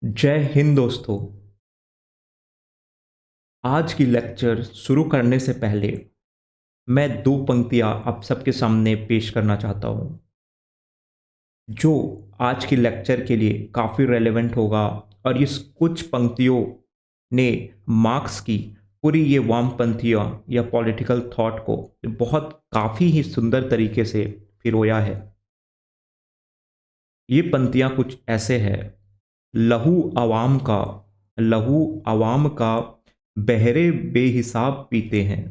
जय हिंद दोस्तों। आज की लेक्चर शुरू करने से पहले मैं दो पंक्तियां आप सबके सामने पेश करना चाहता हूं, जो आज की लेक्चर के लिए काफ़ी रेलेवेंट होगा। और इस कुछ पंक्तियों ने मार्क्स की पूरी ये वामपंथियां या पॉलिटिकल थॉट को बहुत काफ़ी ही सुंदर तरीके से पिरोया है। ये पंक्तियां कुछ ऐसे हैं। लहू अवाम का, लहू अवाम का बहरे बेहिसाब पीते हैं।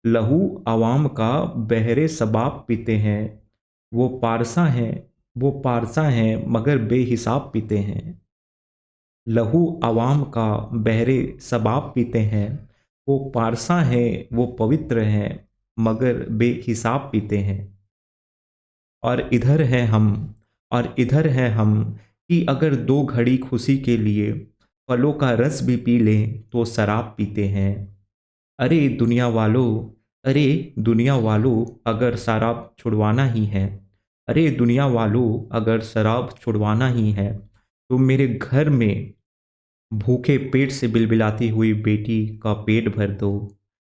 लहू अवाम का बहरे सबाब पीते हैं। वो पारसा हैं, वो पारसा हैं मगर बेहिसाब पीते हैं। लहू अवाम का बहरे सबाब पीते हैं। वो पारसा हैं, वो पवित्र हैं मगर बेहिसाब पीते हैं। और इधर है हम, और इधर है हम कि अगर दो घड़ी खुशी के लिए फलों का रस भी पी लें तो शराब पीते हैं। अरे दुनिया वालों, अरे दुनिया वालों, अगर शराब छुड़वाना ही है, अरे दुनिया वालों, अगर शराब छुड़वाना ही है तो मेरे घर में भूखे पेट से बिलबिलाती हुई बेटी का पेट भर दो।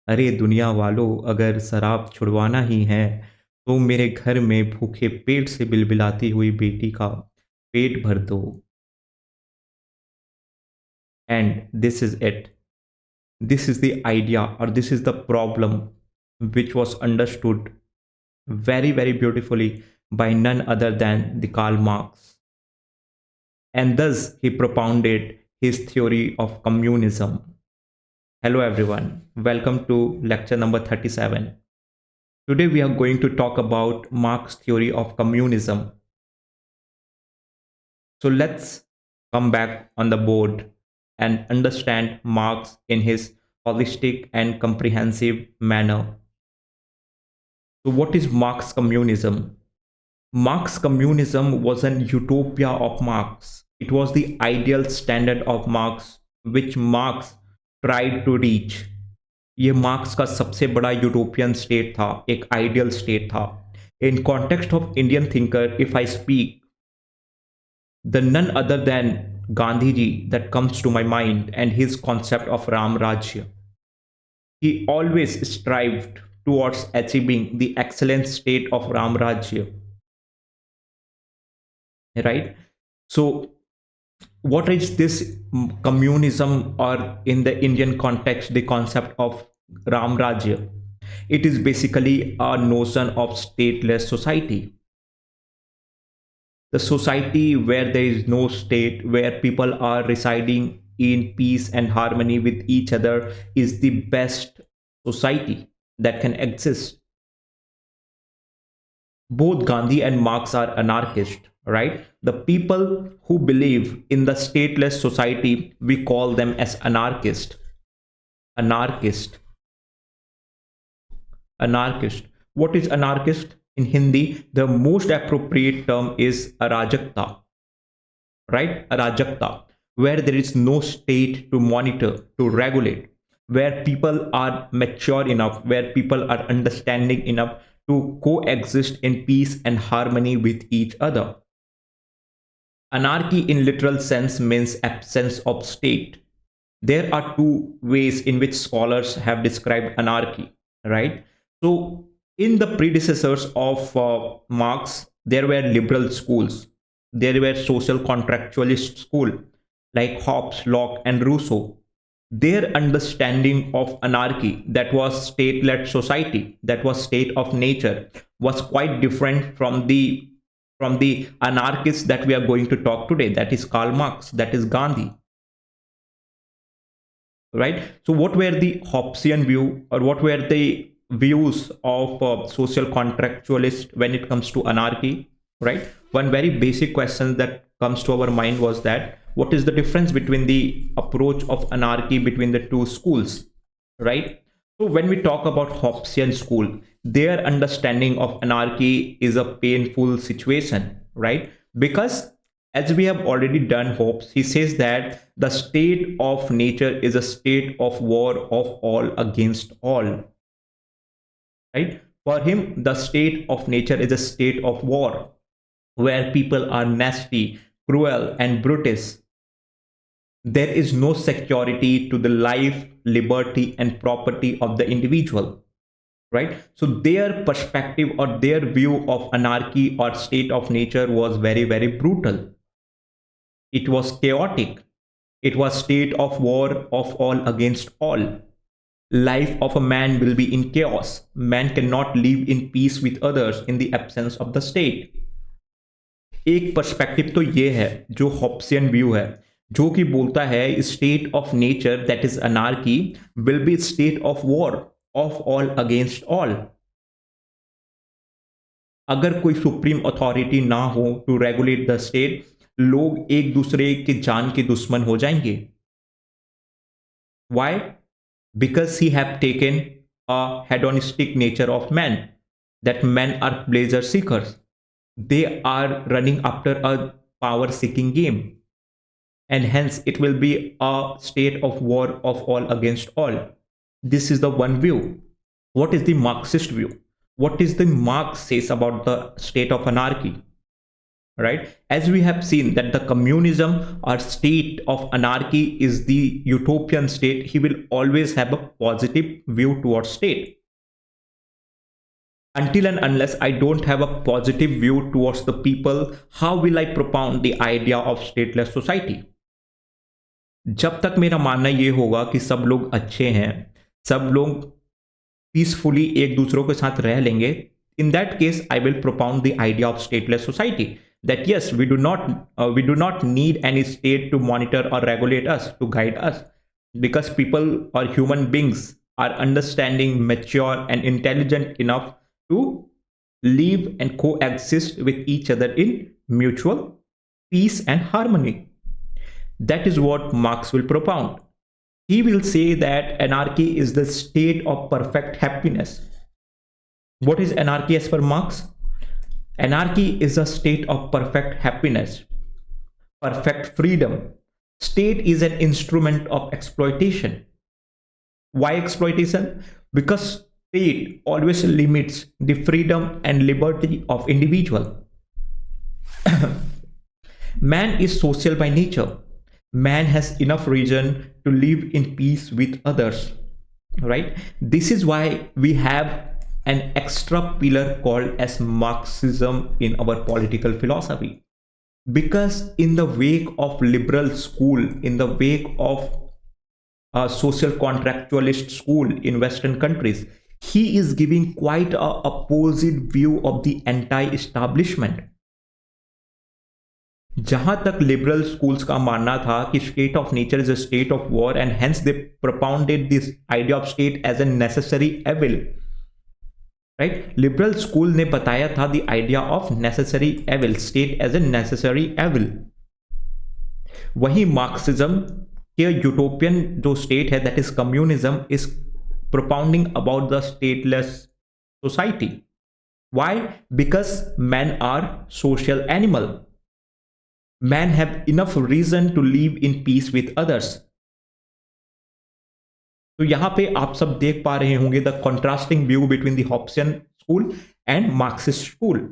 अरे दुनिया वालों, अगर शराब छुड़वाना ही है तो मेरे घर में भूखे पेट से बिलबिलाती हुई बेटी का पेट भर दो। And this is it. This is the idea, or this is the problem which was understood very, very beautifully by none other than the Karl Marx. And thus he propounded his theory of communism. Hello everyone, welcome to lecture number 37. Today we are going to talk about Marx's theory of communism. So let's come back on the board and understand Marx in his holistic and comprehensive manner. So, what is Marx communism? Marx communism was an utopia of Marx. It was the ideal standard of Marx which Marx tried to reach. ये marks का सबसे बड़ा European state था, एक ideal state था. In context of Indian thinker, if I speak, the none other than Gandhi ji that comes to my mind and his concept of Ram Rajya. He always strived towards achieving the excellent state of Ram Rajya, right? So what is this communism, or in the Indian context the concept of Ram Rajya? It is basically a notion of stateless society, the society where there is no state, where people are residing in peace and harmony with each other, is the best society that can exist. Both Gandhi and Marx are anarchists, right? The people who believe in the stateless society, we call them as anarchist. Anarchist. Anarchist. What is anarchist? In Hindi, the most appropriate term is arajakta, right? Arajakta, where there is no state to monitor, to regulate, where people are mature enough, where people are understanding enough to coexist in peace and harmony with each other. Anarchy in literal sense means absence of state. There are two ways in which scholars have described anarchy, right? So in the predecessors of Marx, there were liberal schools. There were social contractualist school like Hobbes, Locke, and Rousseau. Their understanding of anarchy, that was state-led society, that was state of nature, was quite different from the anarchists that we are going to talk today. That is Karl Marx, that is Gandhi, right? So what were the Hobbesian view, or what were the views of social contractualists when it comes to anarchy, right? One very basic question that comes to our mind was that what is the difference between the approach of anarchy between the two schools, right? So when we talk about Hobbesian school, their understanding of anarchy is a painful situation, right? Because as we have already done Hobbes, he says that the state of nature is a state of war of all against all, right? For him, the state of nature is a state of war where people are nasty, cruel, and brutish, there is no security to the life, liberty, and property of the individual, right? So their perspective or their view of anarchy or state of nature was very, very brutal. It was chaotic. It was state of war of all against all. Life of a man will be in chaos. Man cannot live in peace with others in the absence of the state. एक perspective तो ये है जो Hobbesian view है, जो कि बोलता है state of nature that is anarchy will be state of war of all against all. अगर कोई सुप्रीम अथॉरिटी ना हो टू रेगुलेट द स्टेट, लोग एक दूसरे के जान के दुश्मन हो जाएंगे. Why? Because he have taken a hedonistic nature of man, that man are pleasure seekers. They are running after a power seeking game, and hence it will be a state of war of all against all. This is the one view. What is the Marxist view? What is the Marx says about the state of anarchy? Right, as we have seen that the communism or state of anarchy is the utopian state, he will always have a positive view towards state. Until and unless I don't have a positive view towards the people, how will I propound the idea of stateless society? जब तक मेरा मानना ये होगा कि सब लोग अच्छे हैं, सब लोग पीसफुली एक दूसरों के साथ रह लेंगे, in that case I will propound the idea of stateless society. That yes, we do not need any state to monitor or regulate us, to guide us, because people or human beings are understanding, mature, and intelligent enough to live and coexist with each other in mutual peace and harmony. That is what Marx will propound. He will say that anarchy is the state of perfect happiness. What is anarchy as per Marx? Anarchy is a state of perfect happiness, perfect freedom. State is an instrument of exploitation. Why exploitation? Because state always limits the freedom and liberty of individual. Man is social by nature. Man has enough reason to live in peace with others, right? This is why we have an extra pillar called as Marxism in our political philosophy, because in the wake of liberal school, in the wake of a social contractualist school in Western countries, he is giving quite a opposite view of the anti-establishment. जहां तक liberal schools का मानना था कि state of nature is a state of war and hence they propounded this idea of state as a necessary evil, right? Liberal school ने बताया था the idea of necessary evil, state as a necessary evil. वही Marxism के utopian जो state है that is communism is propounding about the stateless society. Why? Because men are social animal. Men have enough reason to live in peace with others. तो यहां पे आप सब देख पा रहे होंगे the contrasting view between the Hobbesian school and Marxist school.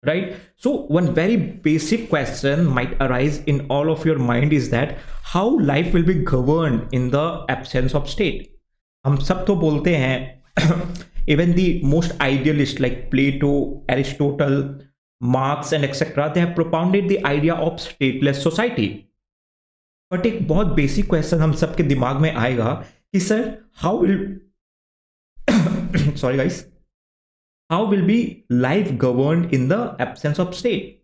Right? So one very basic question might arise in all of your mind is that how life will be governed in the absence of state. हम सब तो बोलते हैं even the most idealist like Plato, Aristotle, Marx and etc. they have propounded the idea of stateless society. But एक बहुत basic question हम सबके दिमाग में आएगा कि sir how will sorry guys, how will be life governed in the absence of state?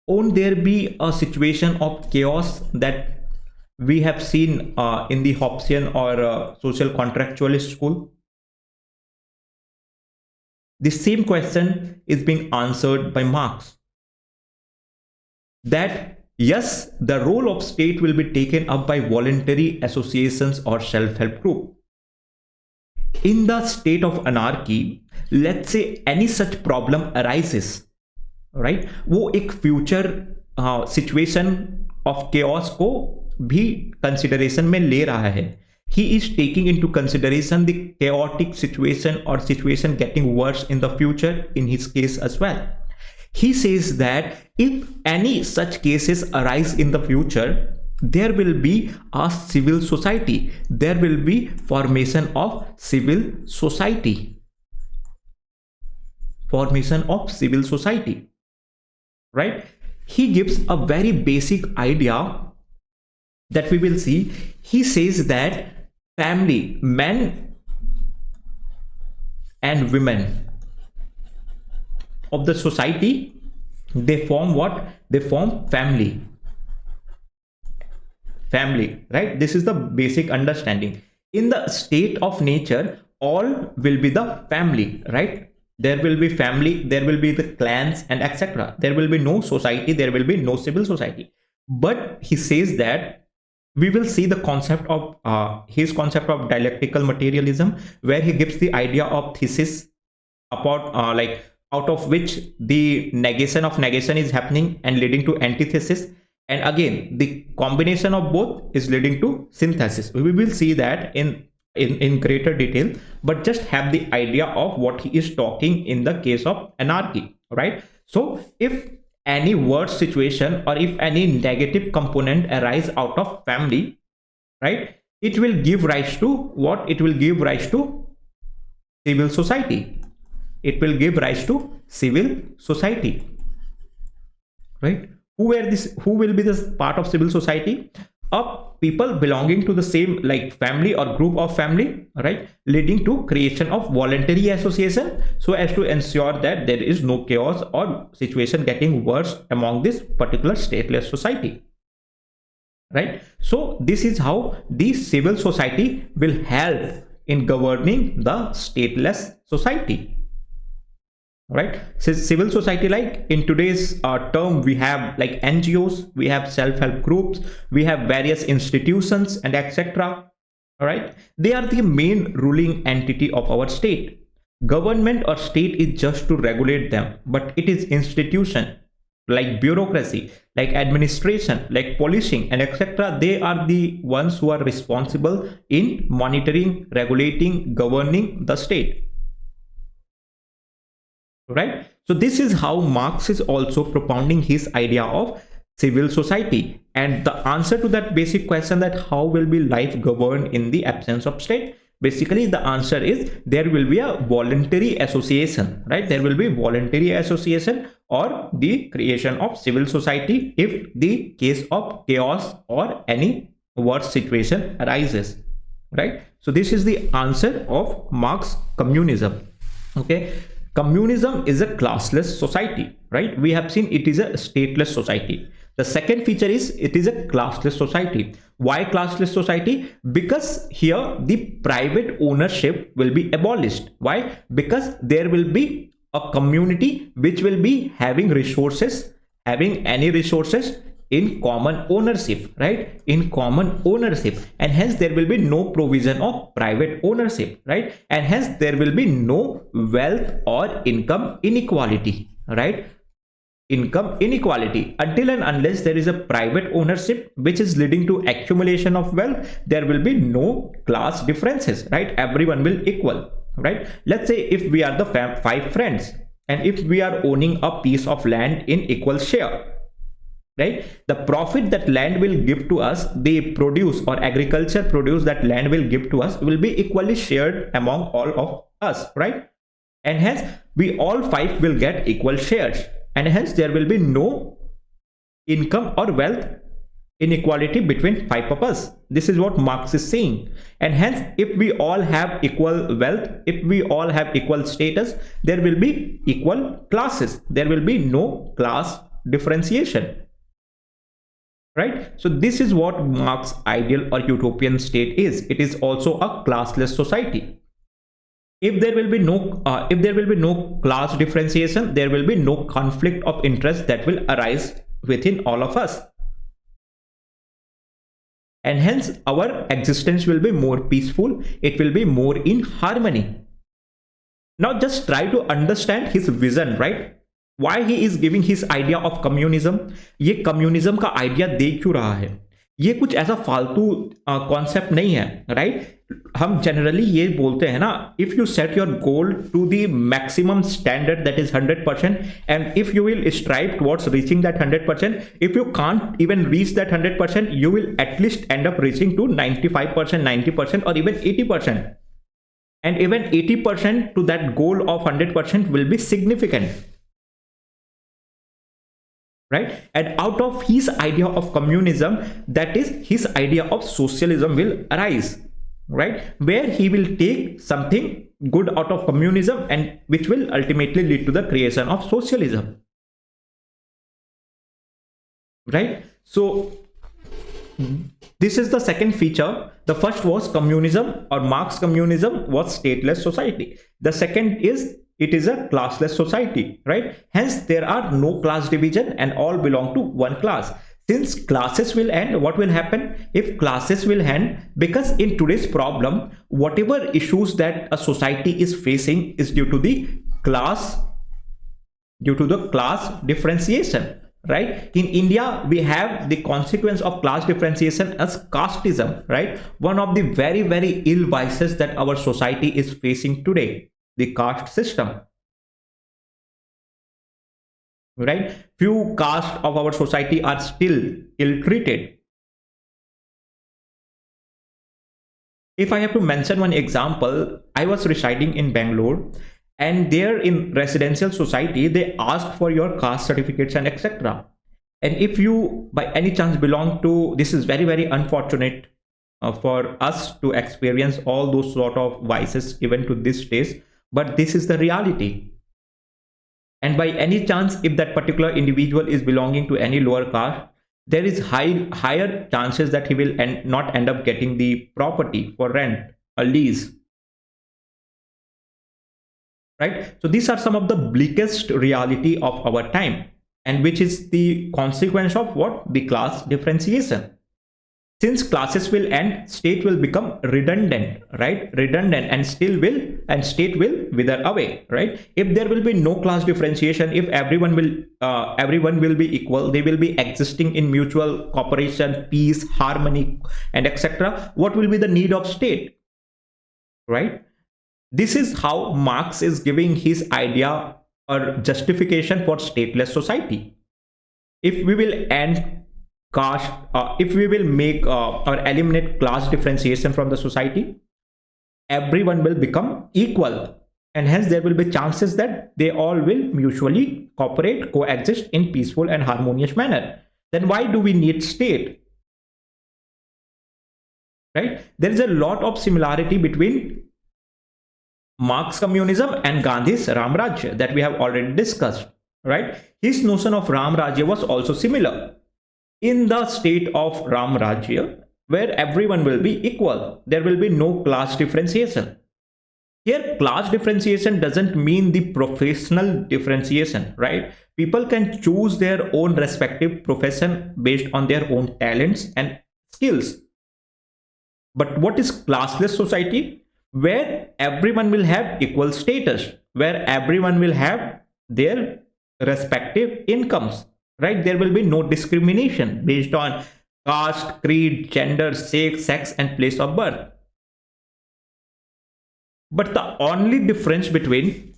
Won't there be a situation of chaos that we have seen in the Hobbesian or social contractualist school? The same question is being answered by Marx, that yes, the role of state will be taken up by voluntary associations or self-help group. In the state of anarchy, let's say any such problem arises, right? वो एक future situation of chaos को भी consideration में ले रहा है. He is taking into consideration the chaotic situation or situation getting worse in the future in his case as well. He says that if any such cases arise in the future, there will be a civil society, there will be formation of civil society, right? He gives a very basic idea that we will see. He says that family, men and women of the society, they form what? They form family, right? This is the basic understanding. In the state of nature, all will be the family, right? There will be family, there will be the clans and etc. There will be no society, there will be no civil society. But he says that we will see the concept of his concept of dialectical materialism, where he gives the idea of thesis about like out of which the negation of negation is happening and leading to antithesis, and again the combination of both is leading to synthesis. We will see that in greater detail, but just have the idea of what he is talking in the case of anarchy, right? So if any word situation or if any negative component arise out of family, right, it will give rise to what? It will give rise to civil society. It will give rise to civil society, right? Who will be this part of civil society? Of people belonging to the same like family or group of family, right, leading to creation of voluntary association, so as to ensure that there is no chaos or situation getting worse among this particular stateless society, right? So this is how the civil society will help in governing the stateless society, right? So civil society, like in today's term, we have like NGOs, we have self-help groups, we have various institutions and etc. All right, they are the main ruling entity of our state. Government or state is just to regulate them, but it is institution like bureaucracy, like administration, like policing and etc. They are the ones who are responsible in monitoring, regulating, governing the state, right? So this is how Marx is also propounding his idea of civil society. And the answer to that basic question, that how will be life governed in the absence of state, basically the answer is there will be a voluntary association, right? There will be voluntary association or the creation of civil society if the case of chaos or any worse situation arises, right? So this is the answer of Marx communism. Okay, communism is a classless society, right? We have seen it is a stateless society. The second feature is it is a classless society. Why classless society? Because here the private ownership will be abolished. Why? Because there will be a community which will be having resources, having any resources in common ownership, right? In common ownership, and hence there will be no provision of private ownership, right? And hence there will be no wealth or income inequality, right? Income inequality. Until and unless there is a private ownership which is leading to accumulation of wealth, there will be no class differences, right? Everyone will equal, right? Let's say if we are the five friends and if we are owning a piece of land in equal share, right, the profit that land will give to us, the produce or agriculture produce that land will give to us, will be equally shared among all of us, right? And hence we all five will get equal shares, and hence there will be no income or wealth inequality between five of us. This is what Marx is saying. And hence if we all have equal wealth, if we all have equal status, there will be equal classes, there will be no class differentiation, right? So this is what Marx's ideal or utopian state is. It is also a classless society. If there will be no class differentiation, there will be no conflict of interest that will arise within all of us, and hence our existence will be more peaceful, it will be more in harmony. Now just try to understand his vision, right? Why he is giving his idea of communism. ये communism का idea दे क्यों रहा है? ये कुछ ऐसा फालतू concept नहीं है, राइट? हम जनरली ये बोलते हैं ना, if you set your goal to the maximum standard that is 100%, and if you will strive towards reaching that 100%, if you can't even reach that 100%, you will at least end up reaching to 95%, 90%, or even 80%. And even 80% to that goal of 100% will be significant, right? And out of his idea of communism, that is his idea of socialism will arise, right? Where he will take something good out of communism and which will ultimately lead to the creation of socialism, right? So this is the second feature. The first was communism, or Marx communism was stateless society. The second is it is a classless society, right? Hence there are no class division and all belong to one class. Since classes will end, what will happen? If classes will end, because in today's problem, whatever issues that a society is facing is due to the class differentiation, right? In India, we have the consequence of class differentiation as casteism, right? One of the very, very ill vices that our society is facing today, the caste system, right? Few castes of our society are still ill-treated. If I have to mention one example, I was residing in Bangalore, and there in residential society, they ask for your caste certificates and etc. And if you by any chance belong to, this is very, very unfortunate for us to experience all those sort of vices even to this stage, but this is the reality. And by any chance, if that particular individual is belonging to any lower caste, there is higher chances that he will not end up getting the property for rent or lease, right? So these are some of the bleakest reality of our time, and which is the consequence of what? The class differentiation. Since classes will end, state will become redundant, right? Redundant, and state will wither away, right? If there will be no class differentiation, if everyone will be equal, they will be existing in mutual cooperation, peace, harmony, and etc. What will be the need of state, right? This is how Marx is giving his idea or justification for stateless society. If we will end caste, if we will make or eliminate class differentiation from the society, everyone will become equal, and hence there will be chances that they all will mutually cooperate, coexist in peaceful and harmonious manner. Then why do we need state, right? There is a lot of similarity between Marx communism and Gandhi's Ram Rajya that we have already discussed, right? His notion of Ram Rajya was also similar. In the state of Ram Rajya, where everyone will be equal, there will be no class differentiation. Here, class differentiation doesn't mean the professional differentiation, right? People can choose their own respective profession based on their own talents and skills. But what is classless society? Where everyone will have equal status, where everyone will have their respective incomes, right? There will be no discrimination based on caste, creed, gender, sex, and place of birth. But the only difference between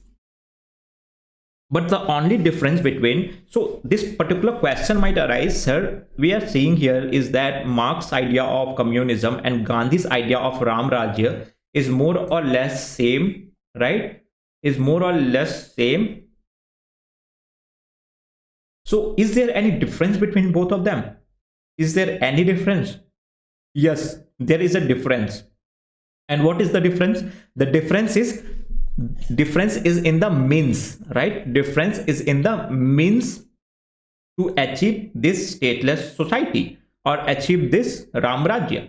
so this particular question might arise, sir, we are seeing here is that Marx's idea of communism and Gandhi's idea of Ram Rajya is more or less same, right? Is more or less same. So is there any difference between both of them? Is there any difference? Yes, there is a difference. And what is the difference? The difference is in the means, right? Difference is in the means to achieve this stateless society or achieve this Ram Rajya.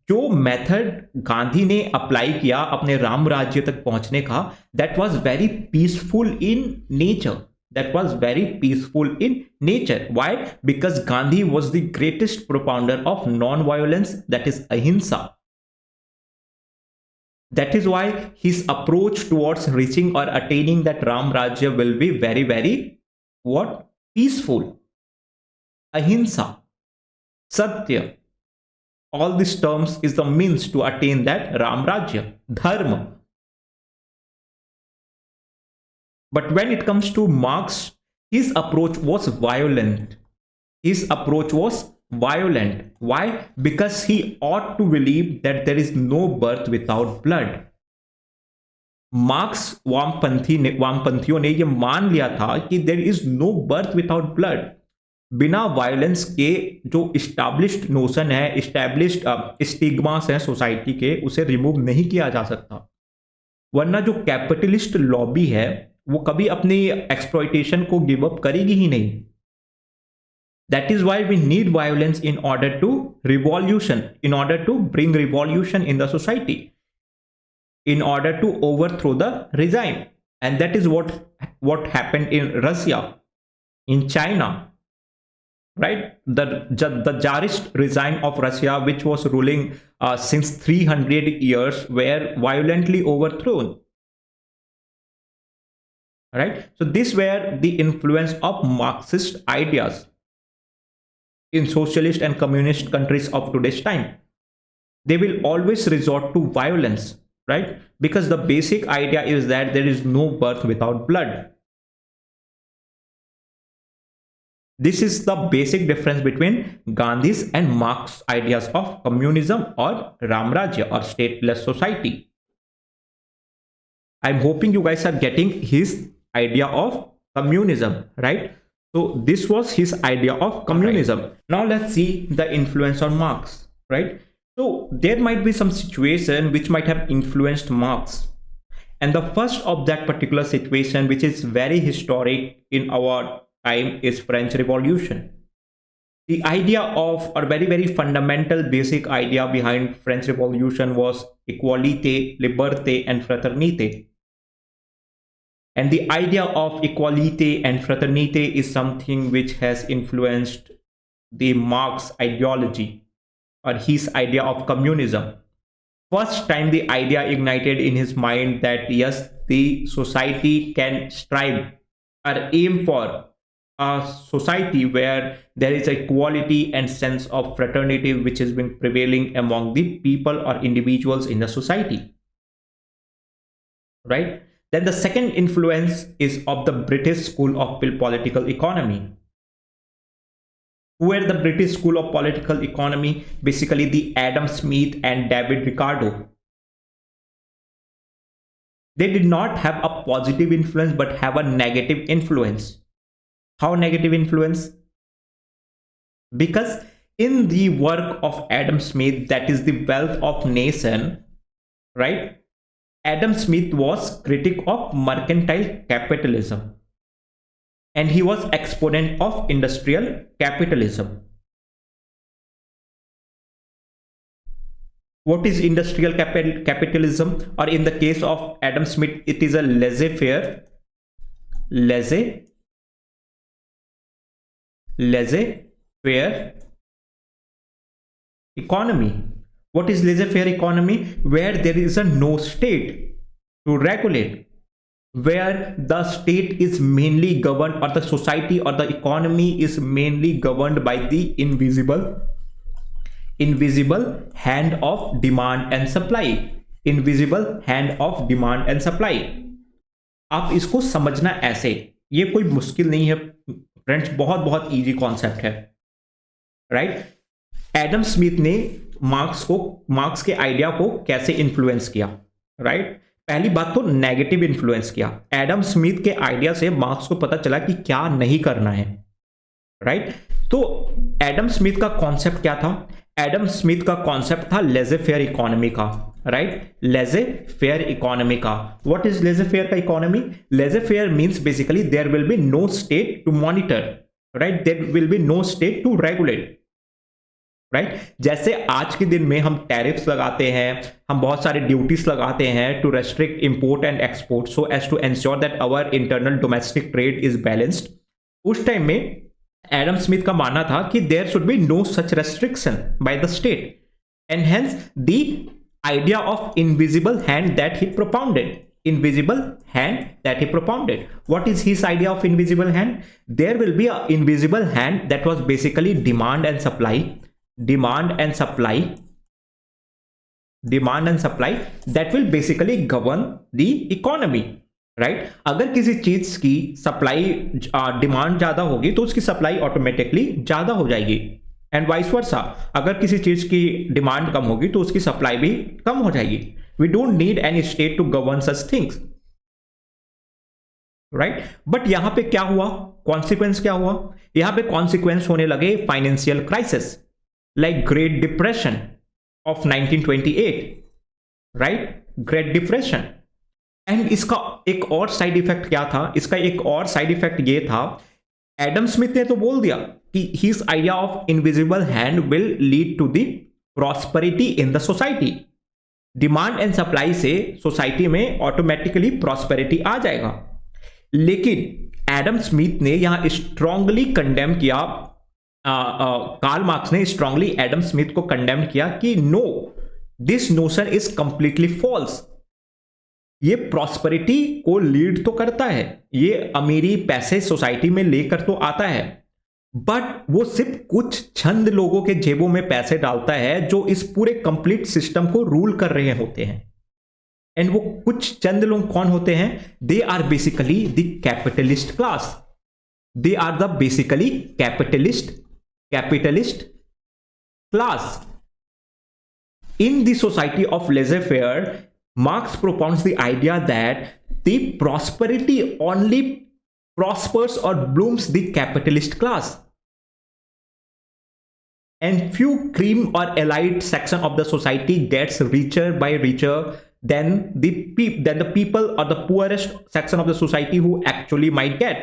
जो method Gandhi ने apply किया अपने राम राज्य तक पहुंचने का, that was very peaceful in nature. That was very peaceful in nature. Why? Because Gandhi was the greatest propounder of non-violence, that is ahimsa. That is why his approach towards reaching or attaining that Ram Rajya will be very, very what? Peaceful. Ahimsa. Satya. All these terms is the means to attain that Ram Rajya, Dharma. But when it comes to Marx, his approach was violent. His approach was violent. Why? Because he ought to believe that there is no birth without blood. Marx वामपंथियों ने यह मान लिया था कि there is no birth without blood. बिना violence के जो इस्टेब्लिश्ड नोशन है, इस्टेब्लिश्ड स्टिग्मास है सोसाइटी के, उसे रिमूव नहीं किया जा सकता. वरना जो कैपिटलिस्ट लॉबी है वो कभी अपनी एक्सप्लॉइटेशन को गिव अप करेगी ही नहीं. That is why we need violence in order to revolution, in order to bring revolution in the society, in order to overthrow the regime. And that is what happened in Russia, in China, right? The Tsarist regime of Russia, which was ruling since 300 years, were violently overthrown, right? So these were the influence of Marxist ideas in socialist and communist countries of today's time. They will always resort to violence, right? Because the basic idea is that there is no birth without blood. This is the basic difference between Gandhi's and Marx's ideas of communism or Ramrajya or stateless society. I'm hoping you guys are getting his idea of communism, right? So this was his idea of communism. Right. Now let's see the influence on Marx, right? So there might be some situation which might have influenced Marx. And the first of that particular situation, which is very historic in our time, is French Revolution. The idea of, or very fundamental basic idea behind French Revolution was equalité, liberté and fraternité. And the idea of equality and fraternity is something which has influenced the Marx ideology or his idea of communism. First time the idea ignited in his mind that yes, the society can strive or aim for a society where there is equality and sense of fraternity which has been prevailing among the people or individuals in the society, right? Then the second influence is of the British School of Political Economy. Who were the British School of Political Economy? Basically the Adam Smith and David Ricardo. They did not have a positive influence but have a negative influence. How negative influence? Because in the work of Adam Smith, that is the Wealth of Nation, right? Adam Smith was critic of mercantile capitalism and he was exponent of industrial capitalism. What is industrial capitalism? Or in the case of Adam Smith, it is a laissez-faire economy. What is laissez-faire economy? Where there is a no state to regulate, where the state is mainly governed, or the society or the economy is mainly governed by the invisible hand of demand and supply. Invisible hand of demand and supply. आप इसको समझना ऐसे, ये कोई मुश्किल नहीं है friends, बहुत इजी कॉन्सेप्ट है, राइट? एडम स्मिथ ने मार्क्स के आइडिया को कैसे इन्फ्लुएंस किया, राइट? पहली बात तो नेगेटिव इन्फ्लुएंस किया. एडम स्मिथ के आइडिया से मार्क्स को पता चला कि क्या नहीं करना है, राइट? तो एडम स्मिथ का कॉन्सेप्ट क्या था? एडम स्मिथ का कॉन्सेप्ट था लेजे फेयर इकोनॉमी का, राइट? लेजे फेयर इकोनॉमी का. व्हाट इज लेजे फेयर का economy? Laissez faire means basically there will be no state to monitor, right? There will be no state to regulate, right? जैसे आज के दिन में हम tariffs लगाते हैं, हम बहुत सारे ड्यूटीज लगाते हैं to restrict import and export so as to ensure that our internal domestic trade is balanced. उस टाइम में एडम स्मिथ का मानना था कि there should be no such restriction by the state and hence the idea of invisible hand that he propounded. Invisible hand that he propounded. What is his idea of invisible hand? There will be an invisible hand that was basically demand and supply, demand and supply, that will basically govern the economy, right? अगर किसी चीज की supply demand ज्यादा होगी तो उसकी supply automatically ज्यादा हो जाएगी, एंड वाइस वर्सा, अगर किसी चीज की डिमांड कम होगी तो उसकी सप्लाई भी कम हो जाएगी. We don't need any state to govern such things, right? But यहां पे क्या हुआ, कॉन्सिक्वेंस क्या हुआ? यहां पे कॉन्सिक्वेंस होने लगे financial crisis, like great depression of 1928, right? Great depression. And इसका एक और साइड इफेक्ट क्या था? इसका एक और साइड इफेक्ट ये था, एडम स्मिथ ने तो बोल दिया कि his idea of invisible hand will lead to the prosperity in the society. Demand and supply से सोसाइटी में ऑटोमेटिकली प्रॉस्पेरिटी आ जाएगा. लेकिन एडम स्मिथ ने यहां स्ट्रांगली कंडेम किया, कार्ल मार्क्स ने स्ट्रांगली एडम स्मिथ को कंडेम किया कि no, this notion is completely false. ये प्रॉस्पेरिटी को लीड तो करता है, ये अमीरी पैसे सोसाइटी में लेकर तो आता है, बट वो सिर्फ कुछ चंद लोगों के जेबों में पैसे डालता है जो इस पूरे कंप्लीट सिस्टम को रूल कर रहे होते हैं. एंड वो कुछ चंद लोग कौन होते हैं? They are basically the capitalist class. They are the basically capitalist class. In the society of laissez-faire, Marx propounds the idea that the prosperity only prospers or blooms the capitalist class, and few cream or elite section of the society gets richer by richer than the people or the poorest section of the society who actually might get.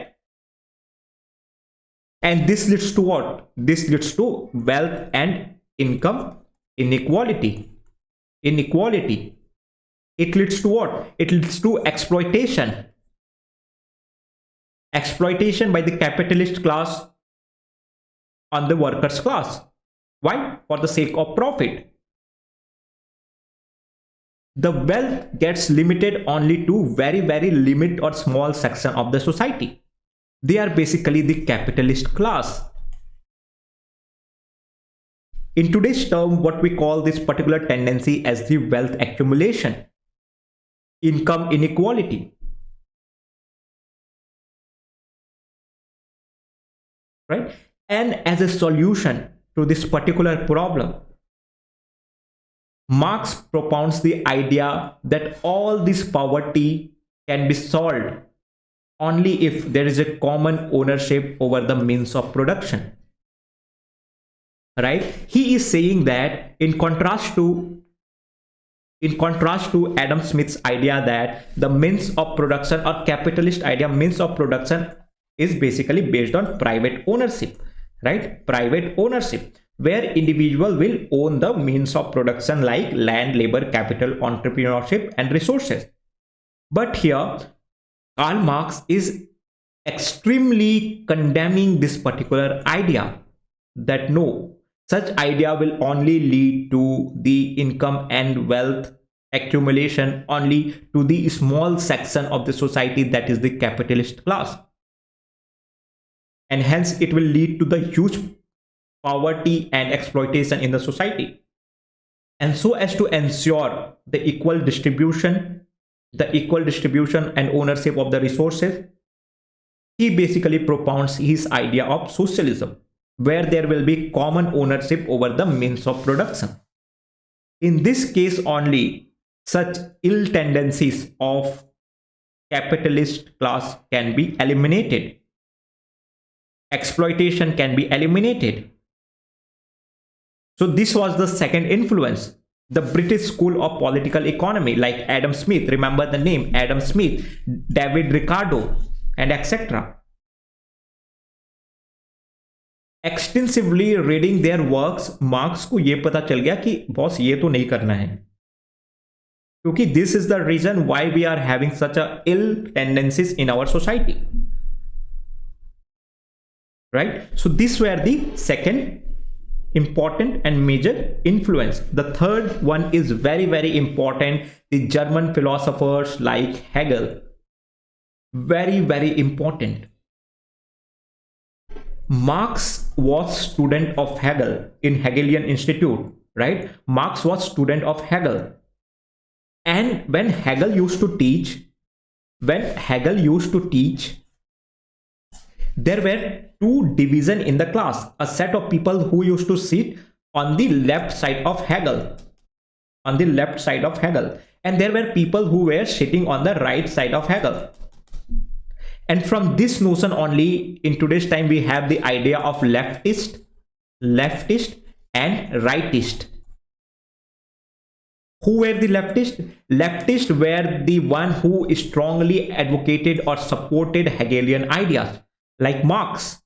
And this leads to what? This leads to wealth and income inequality. It leads to what? It leads to exploitation by the capitalist class on the workers class. Why? For the sake of profit. The wealth gets limited only to very, very limited or small section of the society. They are basically the capitalist class. In today's term, what we call this particular tendency as the wealth accumulation, income inequality. Right? And as a solution to this particular problem, Marx propounds the idea that all this poverty can be solved only if there is a common ownership over the means of production. Right? He is saying that in contrast to Adam Smith's idea that the means of production, or capitalist idea, means of production is basically based on private ownership, right? Private ownership, where individual will own the means of production like land, labor, capital, entrepreneurship and resources. But here Karl Marx is extremely condemning this particular idea, that no, such idea will only lead to the income and wealth accumulation only to the small section of the society, that is the capitalist class, and hence it will lead to the huge poverty and exploitation in the society. And so as to ensure the equal distribution and ownership of the resources, he basically propounds his idea of socialism, where there will be common ownership over the means of production. In this case only, such ill tendencies of capitalist class can be eliminated. Exploitation can be eliminated. So this was the second influence, the British school of political economy, like Adam Smith, remember the name Adam Smith, David Ricardo, and etc. Extensively reading their works, Marx को ये पता चल गया कि boss ये तो नहीं करना है, क्योंकि this is the reason why we are having such a ill tendencies in our society, right? So these were the second important and major influence. The third one is very, very important, the German philosophers like Hegel. Very, very important. Marx was student of Hegel in Hegelian Institute, right? Marx was student of Hegel. And when Hegel used to teach, there were two divisions in the class. A set of people who used to sit on the left side of Hegel, and there were people who were sitting on the right side of Hegel. And from this notion only, in today's time, we have the idea of leftist and rightist. Who were the leftist? Leftists were the one who strongly advocated or supported Hegelian ideas, like Marx.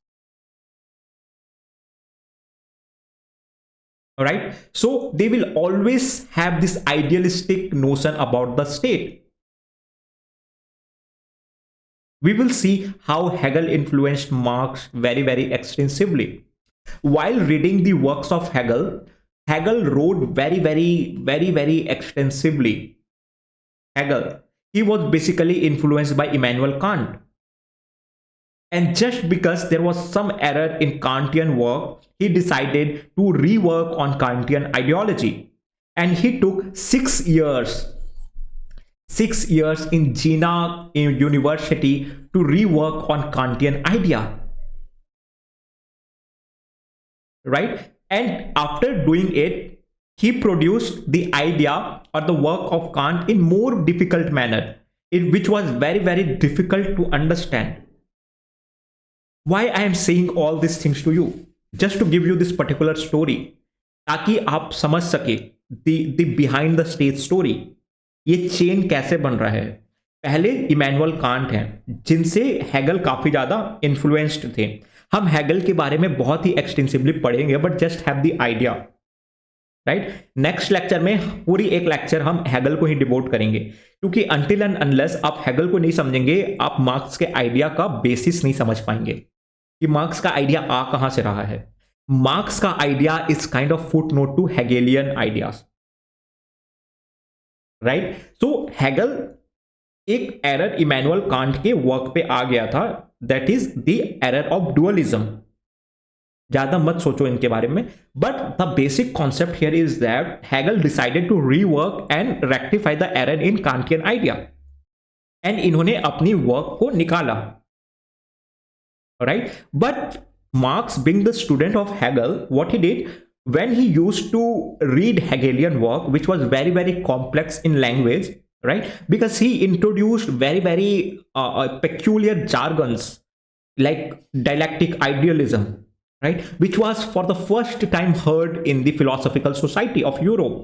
All right. So they will always have this idealistic notion about the state. We will see how Hegel influenced Marx very, very extensively. While reading the works of Hegel, Hegel wrote very, very extensively. Hegel, he was basically influenced by Immanuel Kant. And just because there was some error in Kantian work, he decided to rework on Kantian ideology. And he took 6 years in Jena University to rework on Kantian idea. Right? And after doing it, he produced the idea or the work of Kant in more difficult manner, which was very, very difficult to understand. Why I am saying all these things to you? Just to give you this particular story, ताकि आप समझ सके the behind the stage story. ये chain कैसे बन रहा है. पहले इमैनुअल कांट हैं जिनसे हेगल काफी ज्यादा इन्फ्लुएंस्ड थे. हम हेगल के बारे में बहुत ही एक्सटेंसिवली पढ़ेंगे, but just have the idea. Right, next lecture में पूरी एक लेक्चर हम हेगल को ही डिवोट करेंगे, क्योंकि अनटिल एंड अनलेस आप हेगल को नहीं समझेंगे, आप मार्क्स के आइडिया का बेसिस नहीं समझ पाएंगे कि मार्क्स का आइडिया आ कहां से रहा है. मार्क्स का idea is kind of footnote to Hegelian ideas. Right, so Hegel एक एरर इमैनुअल कांट के वर्क पे आ गया था, that is the error of dualism. ज्यादा मत सोचो इनके बारे में, but the basic concept here is that Hegel decided to rework and rectify the error in Kantian idea, and इन्होंने अपनी वर्क को निकाला. Right, but Marx being the student of Hegel, what he did when he used to read Hegelian work, which was very, very complex in language, right? Because he introduced very, very peculiar jargons like dialectic idealism, right? Which was for the first time heard in the philosophical society of Europe,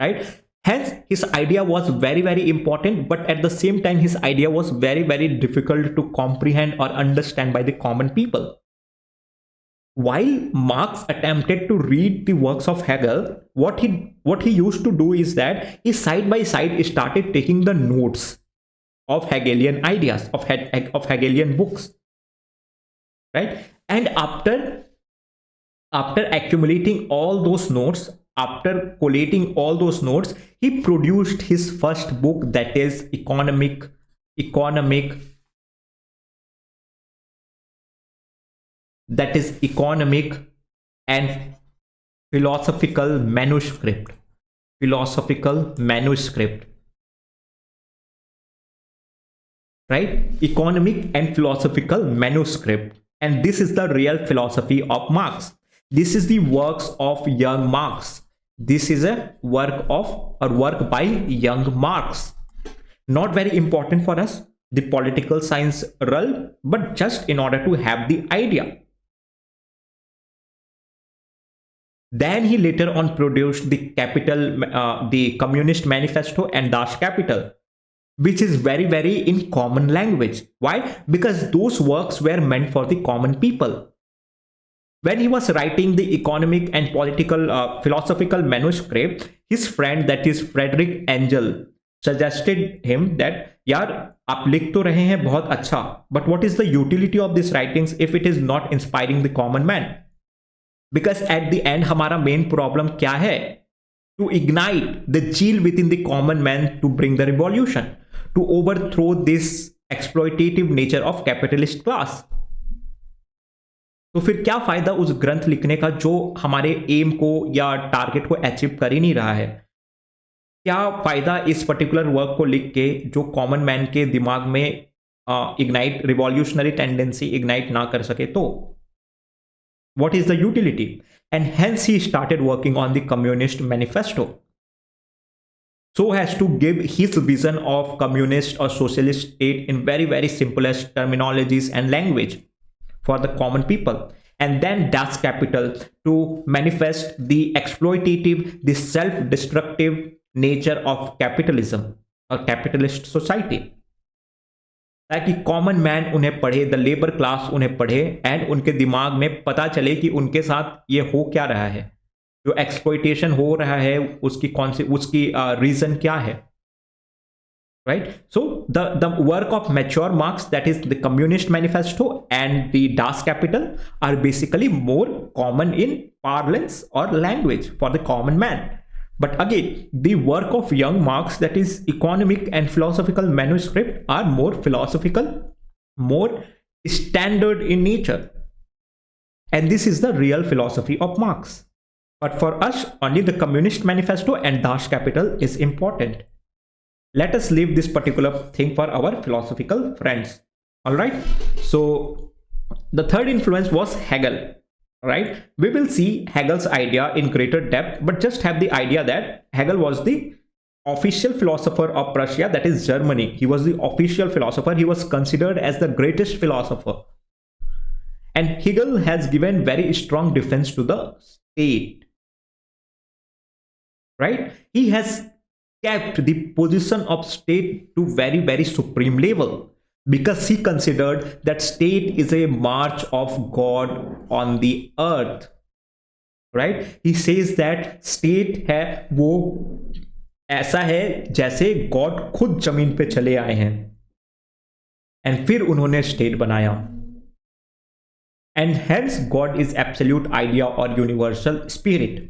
right? Hence, his idea was very, very important, but at the same time, his idea was very, very difficult to comprehend or understand by the common people. While Marx attempted to read the works of Hegel, what he used to do is that he side by side started taking the notes of Hegelian ideas, of Hegelian books, right? And after accumulating all those notes, after collating all those notes, he produced his first book, that is economic and philosophical manuscript. Right, economic and philosophical manuscript. And this is the real philosophy of Marx. This is the works of young Marx. This is a work by young Marx. Not very important for us, the political science realm, but just in order to have the idea. Then he later on produced the Communist Manifesto and Das Kapital, which is very, very in common language. Why? Because those works were meant for the common people. When he was writing the economic and political philosophical manuscript, his friend, that is Frederick Engel, suggested him that, यार आप लिख तो रहे हैं बहुत अच्छा, but what is the utility of these writings if it is not inspiring the common man? Because at the end हमारा main problem क्या है? To ignite the zeal within the common man to bring the revolution, to overthrow this exploitative nature of capitalist class. तो फिर क्या फायदा उस ग्रंथ लिखने का जो हमारे एम को या टारगेट को अचीव कर ही नहीं रहा है? क्या फायदा इस पर्टिकुलर वर्क को लिख के जो कॉमन मैन के दिमाग में इग्नाइट रिवॉल्यूशनरी टेंडेंसी इग्नाइट ना कर सके? तो what is the utility? And hence he started working on the communist manifesto so as to give his vision of communist or socialist state in very simplest terminologies and language for the common people, and then Das Capital to manifest the exploitative, the self-destructive nature of capitalism or capitalist society, ताकि common man उन्हें पढ़े, the labour class उन्हें पढ़े and उनके दिमाग में पता चले कि उनके साथ ये हो क्या रहा है, जो एक्सप्लॉइटेशन हो रहा है उसकी कौन सी उसकी रीजन क्या है, right? So the work of mature Marx, that is the communist manifesto and the Das Kapital are basically more common in parlance और language for the common man. But again, the work of young Marx, that is economic and philosophical manuscript, are more philosophical, more standard in nature. And this is the real philosophy of Marx. But for us, only the Communist Manifesto and Das Kapital is important. Let us leave this particular thing for our philosophical friends. All right. So the third influence was Hegel. Right, we will see Hegel's idea in greater depth, but just have the idea that Hegel was the official philosopher of Prussia, that is Germany. He was the official philosopher. He was considered as the greatest philosopher, and Hegel has given very strong defense to the state. Right, he has kept the position of state to very supreme level, because he considered that state is a march of God on the earth. Right, he says that state है वो ऐसा है जैसे God खुद जमीन पे चले आए हैं एंड फिर उन्होंने स्टेट बनाया. And hence God is absolute idea और universal spirit.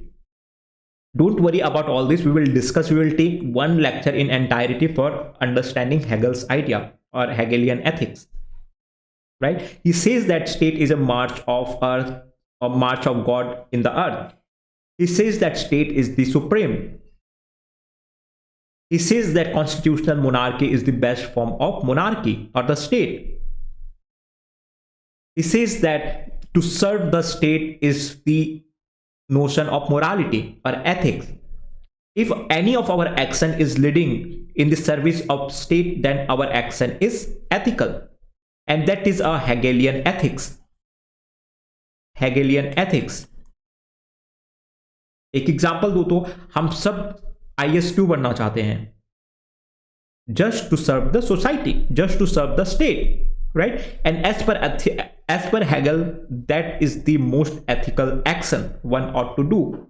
Don't worry about all this. We will discuss. We will take one lecture in entirety for understanding Hegel's idea or Hegelian ethics. Right? He says that state is a march of earth, a march of God in the earth. He says that state is the supreme. He says that constitutional monarchy is the best form of monarchy or the state. He says that to serve the state is the notion of morality or ethics. If any of our action is leading in the service of state, then our action is ethical, and that is a Hegelian ethics. Hegelian ethics. एक example दो तो हम सब IS2 बनना चाहते हैं, just to serve the society, just to serve the state, right? And as per Hegel, that is the most ethical action one ought to do.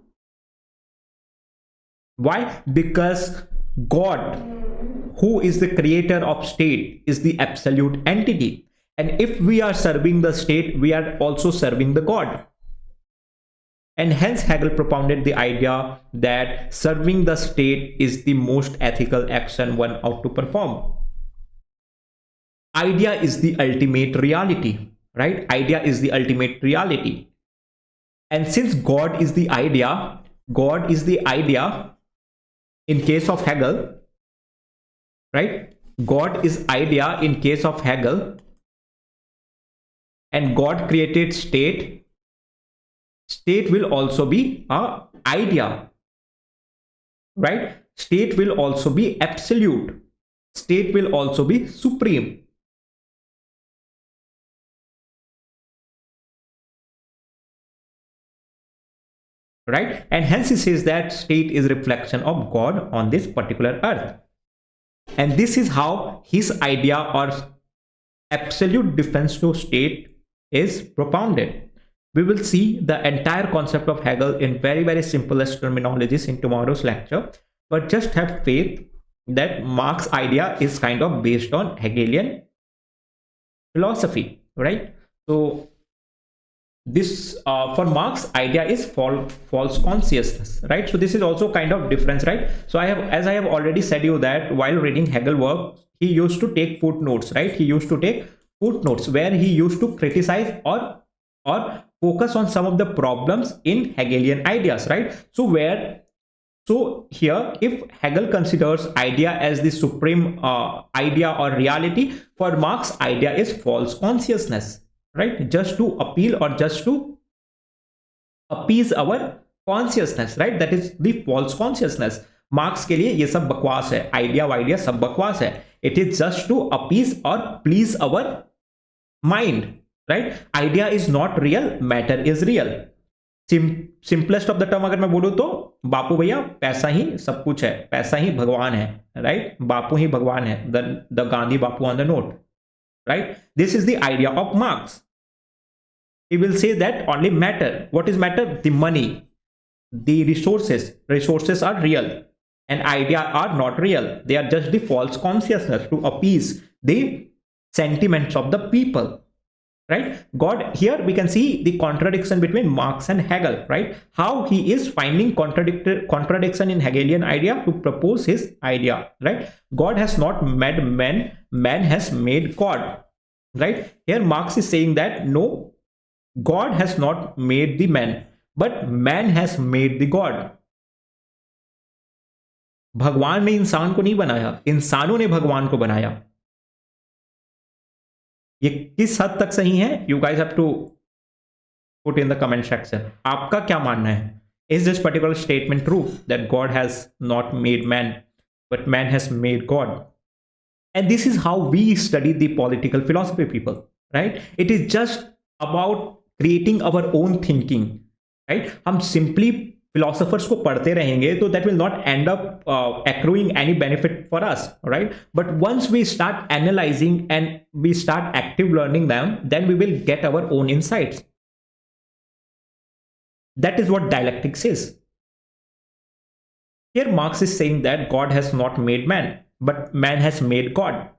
Why? Because God, who is the creator of state, is the absolute entity, and if we are serving the state, we are also serving the God. And hence Hegel propounded the idea that serving the state is the most ethical action one ought to perform. Idea is the ultimate reality, right? Idea is the ultimate reality. And since God is the idea in case of Hegel, right? God is idea in case of Hegel, and God created state. State will also be a idea, right? State will also be absolute. State will also be supreme. Right? And hence he says that state is reflection of God on this particular earth. And this is how his idea or absolute defense to state is propounded. We will see the entire concept of Hegel in very simplest terminologies in tomorrow's lecture, but just have faith that Marx's idea is kind of based on Hegelian philosophy, right? So this for Marx, idea is false consciousness, right? So this is also kind of difference, right? So as I have already said you that while reading Hegel work, he used to take footnotes, right? He used to take footnotes where he used to criticize or or focus on some of the problems in Hegelian ideas, right? So here, if Hegel considers idea as the supreme idea or reality, for Marx, idea is false consciousness, right? Just to appeal or just to appease our consciousness, right? That is the false consciousness. Marks के लिए ये सब बकवास है, idea वाइडिया सब बकवास है. It is just to appease और please our mind, right? Idea is not real, matter is real. Simplest of the term अगर मैं बोलूं तो बापू भैया पैसा ही सब कुछ है, पैसा ही भगवान है, राइट? बापू ही भगवान है, the Gandhi Bapu on the note, right? This is the idea of marks. He will say that only matter. What is matter? The money, the resources. Resources are real, and idea are not real. They are just the false consciousness to appease the sentiments of the people, right? God, here we can see the contradiction between Marx and Hegel, right? How he is finding contradiction in Hegelian idea to propose his idea, right? God has not made man, man has made God, right? Here Marx is saying that no, God has not made the man, but man has made the God. भगवान ने इंसान को नहीं बनाया, इंसानों ने भगवान को बनाया. ये किस हद तक सही है? You guys have to put in the comment section. आपका क्या मानना है? Is this particular statement true that God has not made man, but man has made God? And this is how we study the political philosophy, people, right? It is just about creating our own thinking, right? हम simply philosophers को पढ़ते रहेंगे तो that will not end up accruing any benefit for us, right? But once we start analyzing and we start active learning them, then we will get our own insights. That is what dialectics is. Here Marx is saying that God has not made man, but man has made God.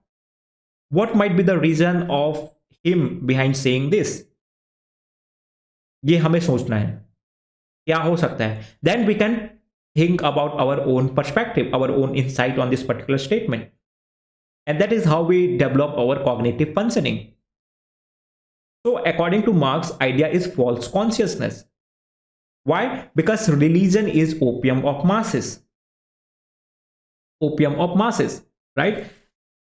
What might be the reason of him behind saying this? ये हमें सोचना है, क्या हो सकता है. Then we can think about our own perspective, our own insight on this particular statement, and that is how we develop our cognitive functioning. So according to Marx, idea is false consciousness. Why? Because religion is opium of masses. Opium of masses, right?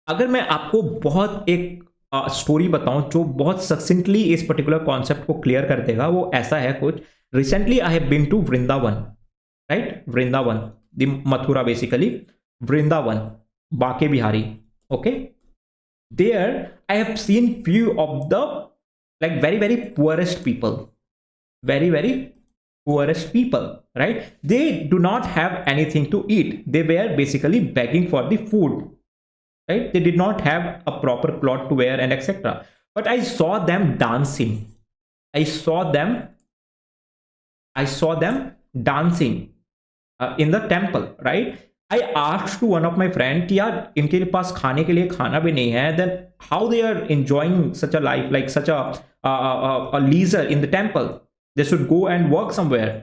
अगर मैं आपको बहुत एक story बताऊं जो बहुत सक्सेंटली इस particular concept को क्लियर कर देगा, वो ऐसा है कुछ. Recently I have been to Vrindavan, right? Vrindavan, the Mathura, basically Vrindavan, Banke Bihari, okay. There I have seen few of the like very very poorest people, very very poorest people, right? They do not have anything to eat. They were basically begging for the food, right? They did not have a proper cloth to wear and etc. But I saw them dancing. I saw them dancing in the temple, right? I asked to one of my friend कि यार इनके पास खाने के लिए खाना भी नहीं है, then how they are enjoying such a life, like such a leisure in the temple? They should go and work somewhere,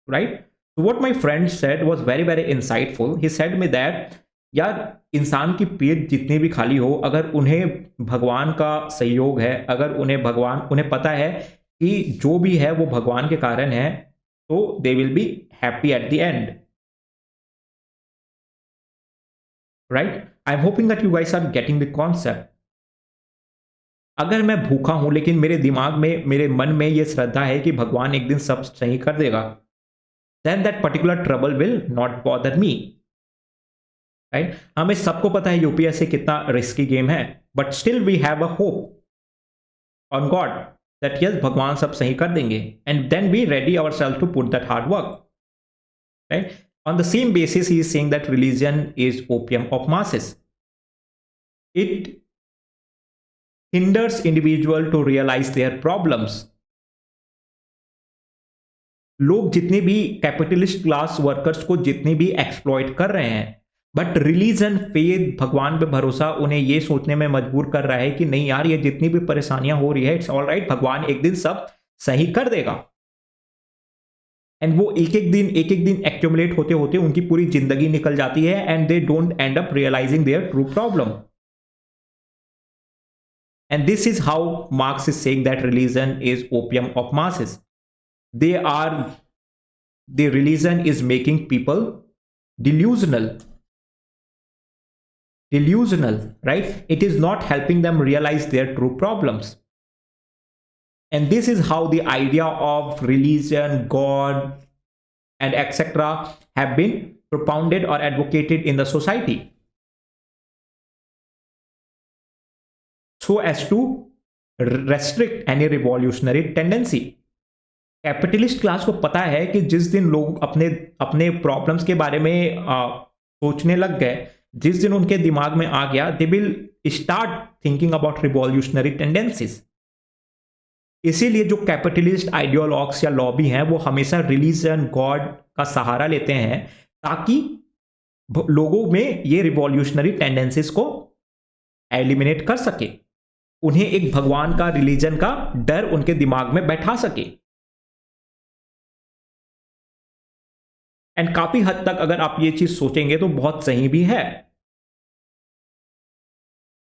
right? So what my friend said was very very insightful. He said me that यार इंसान की पेट जितनी भी खाली हो, अगर उन्हें भगवान का सहयोग है, अगर उन्हें पता है कि जो भी है वो भगवान के कारण है, तो they will be happy at the end, right? I am hoping that you guys are getting the concept. अगर मैं भूखा हूं लेकिन मेरे दिमाग में, मेरे मन में ये श्रद्धा है कि भगवान एक दिन सब सही कर देगा, then that particular trouble will not bother me, right? हमें सबको पता है यूपीएससी कितना रिस्की गेम है, but still we have a hope on God that yes भगवान सब सही कर देंगे, and then we ready ourself to put that hard work, right? On the same basis he is saying that religion is opium of masses. It hinders individual to realize their problems. लोग जितने भी capitalist class workers को जितने भी exploit कर रहे हैं, but religion, faith, भगवान पे भरोसा उन्हें ये सोचने में मजबूर कर रहा है कि नहीं यार, ये जितनी भी परेशानियां हो रही है, इट्स ऑल राइट, भगवान एक दिन सब सही कर देगा. एंड वो एक एक दिन एक्यूमुलेट होते होते उनकी पूरी जिंदगी निकल जाती है, and they don't end up realising their true problem. And this is how Marx is saying that religion is opium of masses. They are, the religion is making people delusional. Delusional, right? It is not helping them realize their true problems. And this is how the idea of religion, God, and etc. have been propounded or advocated in the society, so as to restrict any revolutionary tendency. Capitalist class को पता है कि जिस दिन लोग अपने अपने problems के बारे में सोचने लग गए, जिस दिन उनके दिमाग में आ गया, they will start thinking about revolutionary tendencies. इसीलिए जो कैपिटलिस्ट आइडियोलॉग्स या लॉबी हैं वो हमेशा रिलीजन, गॉड का सहारा लेते हैं ताकि लोगों में ये रिवॉल्यूशनरी टेंडेंसीज को एलिमिनेट कर सके, उन्हें एक भगवान का, रिलीजन का डर उनके दिमाग में बैठा सके. एंड काफी हद तक अगर आप ये चीज सोचेंगे तो बहुत सही भी है,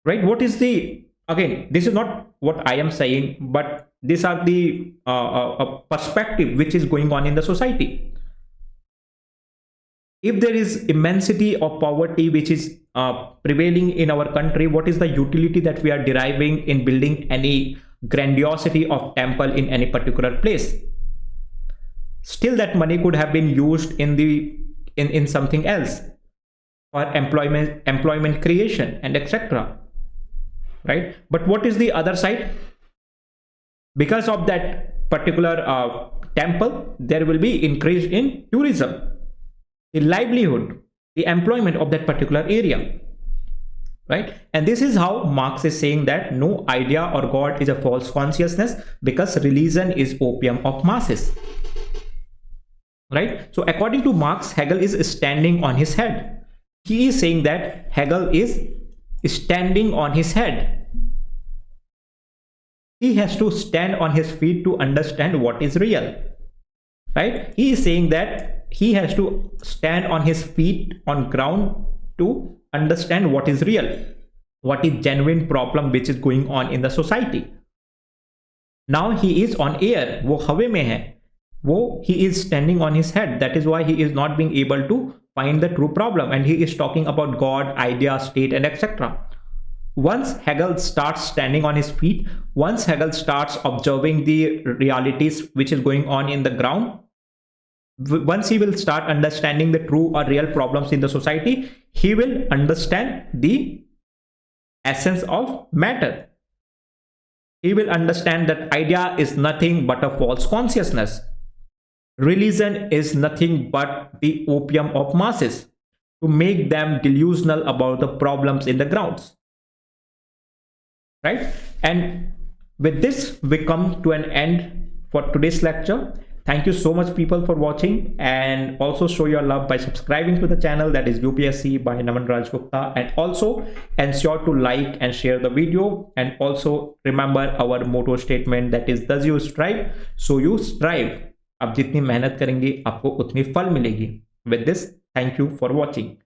right? What is the, again this is not what I am saying, but these are the perspective which is going on in the society. If there is immensity of poverty which is prevailing in our country, what is the utility that we are deriving in building any grandiosity of temple in any particular place? Still that money could have been used in the in something else, for employment creation and etc., right? But what is the other side? Because of that particular temple, there will be increase in tourism, the livelihood, the employment of that particular area, right? And this is how Marx is saying that no idea or God is a false consciousness, because religion is opium of masses, right? So according to Marx, Hegel is standing on his head. He is saying that Hegel is standing on his head. He has to stand on his feet to understand what is real, right? He is saying that he has to stand on his feet on ground to understand what is real, what is genuine problem which is going on in the society. Now he is on air, वो हवे में है, वो he is standing on his head. That is why he is not being able to find the true problem, and he is talking about God, idea, state, and etc. Once Hegel starts standing on his feet, once Hegel starts observing the realities which is going on in the ground, once he will start understanding the true or real problems in the society, he will understand the essence of matter. He will understand that idea is nothing but a false consciousness. Religion is nothing but the opium of masses to make them delusional about the problems in the grounds. Right? And with this we come to an end for today's lecture. Thank you so much people for watching, and also show your love by subscribing to the channel, that is UPSC by Naman Raj Gupta, and also ensure to like and share the video, and also remember our motto statement, that is thus you strive so you strive. आप जितनी मेहनत करेंगे आपको उतनी फल मिलेगी. With this, thank you for watching.